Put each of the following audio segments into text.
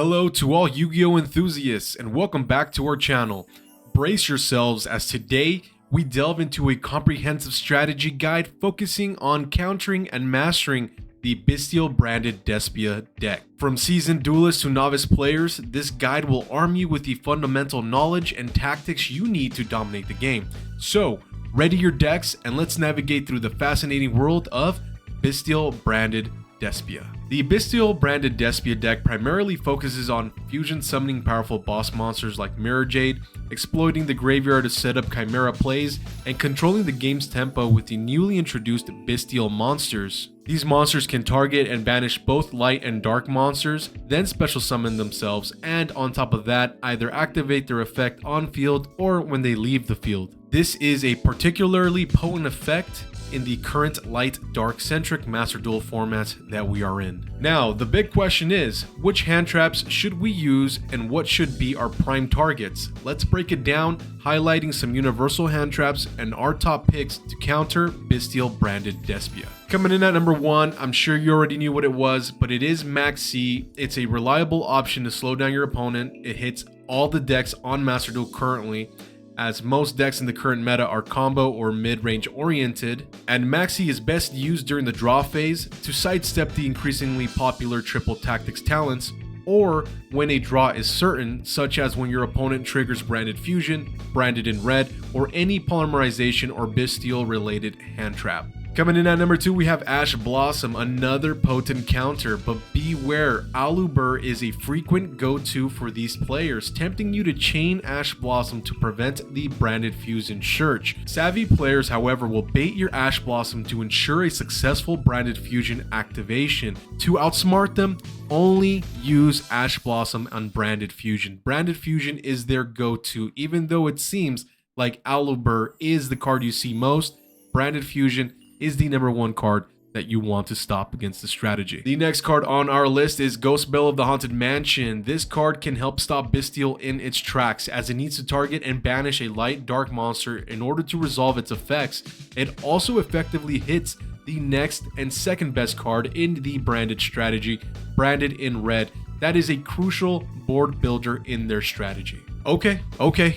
Hello to all Yu-Gi-Oh enthusiasts and welcome back to our channel. Brace yourselves as today we delve into a comprehensive strategy guide focusing on countering and mastering the Bestial branded Despia deck. From seasoned duelists to novice players, this guide will arm you with the fundamental knowledge and tactics you need to dominate the game. So, ready your decks and let's navigate through the fascinating world of Bestial branded Despia. The Bestial branded Despia deck primarily focuses on fusion summoning powerful boss monsters like Mirror Jade, exploiting the graveyard to set up Chimera plays, and controlling the game's tempo with the newly introduced Bestial monsters. These monsters can target and banish both light and dark monsters, then special summon themselves, and on top of that, either activate their effect on field or when they leave the field. This is a particularly potent effect in the current light-dark centric Master Duel format that we are in. Now, the big question is, which hand traps should we use and what should be our prime targets? Let's break it down, highlighting some universal hand traps and our top picks to counter Bestial branded Despia. Coming in at number 1, I'm sure you already knew what it was, but it is MAXX. It's a reliable option to slow down your opponent. It hits all the decks on Master Duel currently, as most decks in the current meta are combo or mid-range oriented, and MAXX is best used during the draw phase to sidestep the increasingly popular triple tactics talents, or when a draw is certain, such as when your opponent triggers branded fusion, branded in red, or any polymerization or bestial related hand trap. Coming in at number 2, we have Ash Blossom, another potent counter, but beware, Aluber is a frequent go-to for these players, tempting you to chain Ash Blossom to prevent the branded fusion search. Savvy players, however, will bait your Ash Blossom to ensure a successful branded fusion activation. To outsmart them, only use Ash Blossom on branded fusion. Branded fusion is their go-to, even though it seems like Aluber is the card you see most. Branded fusion is the number 1 card that you want to stop against the strategy. The next card on our list is Ghost Belle of the Haunted Mansion. This card can help stop Bestial in its tracks, as it needs to target and banish a light dark monster in order to resolve its effects. It also effectively hits the next and second best card in the branded strategy, branded in red. That is a crucial board builder in their strategy. Okay,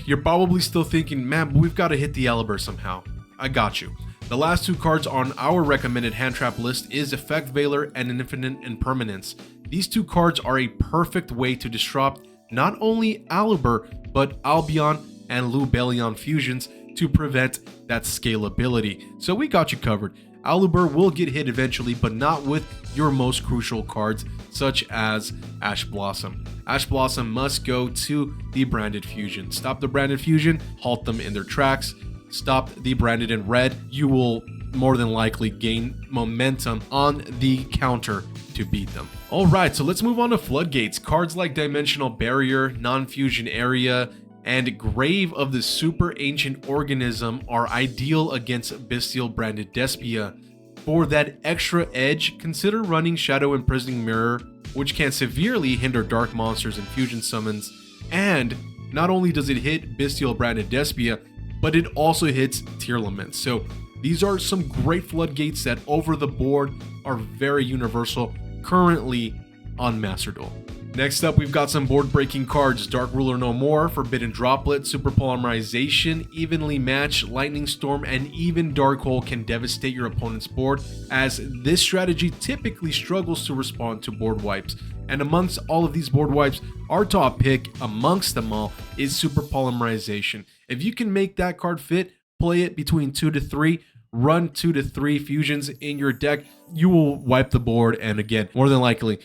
you're probably still thinking, man, but we've got to hit the Aluber somehow. I got you. The last 2 cards on our recommended hand trap list is Effect Veiler and Infinite Impermanence. These 2 cards are a perfect way to disrupt not only Aluber, but Albion and Lubellion fusions to prevent that scalability. So we got you covered. Aluber will get hit eventually, but not with your most crucial cards, such as Ash Blossom. Ash Blossom must go to the branded fusion. Stop the branded fusion, halt them in their tracks. Stop the branded in red, you will more than likely gain momentum on the counter to beat them. Alright, so let's move on to Floodgates. Cards like Dimensional Barrier, Non-Fusion Area, and Grave of the Super Ancient Organism are ideal against Bestial branded Despia. For that extra edge, consider running Shadow-Imprisoning Mirror, which can severely hinder dark monsters and fusion summons, and not only does it hit Bestial branded Despia, but it also hits Tearlaments. So these are some great floodgates that over the board are very universal currently on Master Duel. Next up, we've got some board breaking cards. Dark Ruler No More, Forbidden Droplet, Super Polymerization, Evenly Match, Lightning Storm, and even Dark Hole can devastate your opponent's board, as this strategy typically struggles to respond to board wipes. And amongst all of these board wipes, our top pick amongst them all is Super Polymerization. If you can make that card fit, play it between 2 to 3, run 2 to 3 fusions in your deck, you will wipe the board and again, more than likely,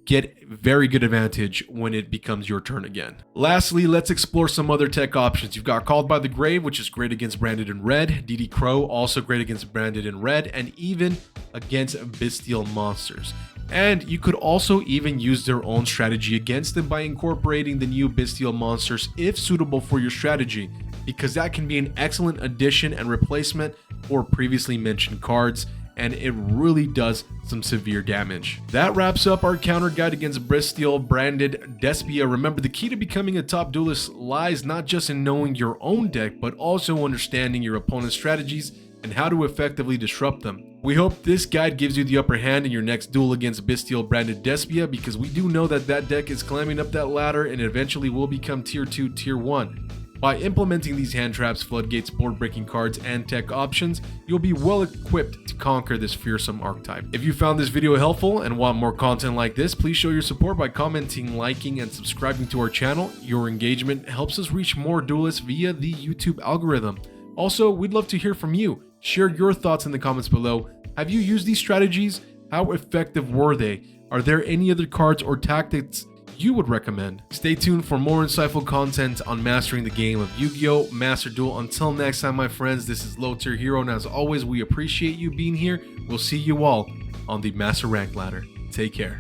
get very good advantage when it becomes your turn again. Lastly, let's explore some other tech options. You've got Called by the Grave, which is great against branded in red, DD Crow, also great against branded in red, and even against Bestial monsters. And you could also even use their own strategy against them by incorporating the new Bestial monsters if suitable for your strategy, because that can be an excellent addition and replacement for previously mentioned cards, and it really does some severe damage. That wraps up our counter guide against Bestial branded Despia. Remember, the key to becoming a top duelist lies not just in knowing your own deck, but also understanding your opponent's strategies and how to effectively disrupt them. We hope this guide gives you the upper hand in your next duel against Bestial branded Despia, because we do know that that deck is climbing up that ladder and eventually will become tier 2, tier 1. By implementing these hand traps, floodgates, board breaking cards, and tech options, you'll be well equipped to conquer this fearsome archetype. If you found this video helpful and want more content like this, please show your support by commenting, liking, and subscribing to our channel. Your engagement helps us reach more duelists via the YouTube algorithm. Also, we'd love to hear from you. Share your thoughts in the comments below. Have you used these strategies? How effective were they? Are there any other cards or tactics you would recommend? Stay tuned for more insightful content on mastering the game of Yu-Gi-Oh! Master Duel. Until next time, my friends, this is Low Tier Hero, and as always, we appreciate you being here. We'll see you all on the Master Rank ladder. Take care.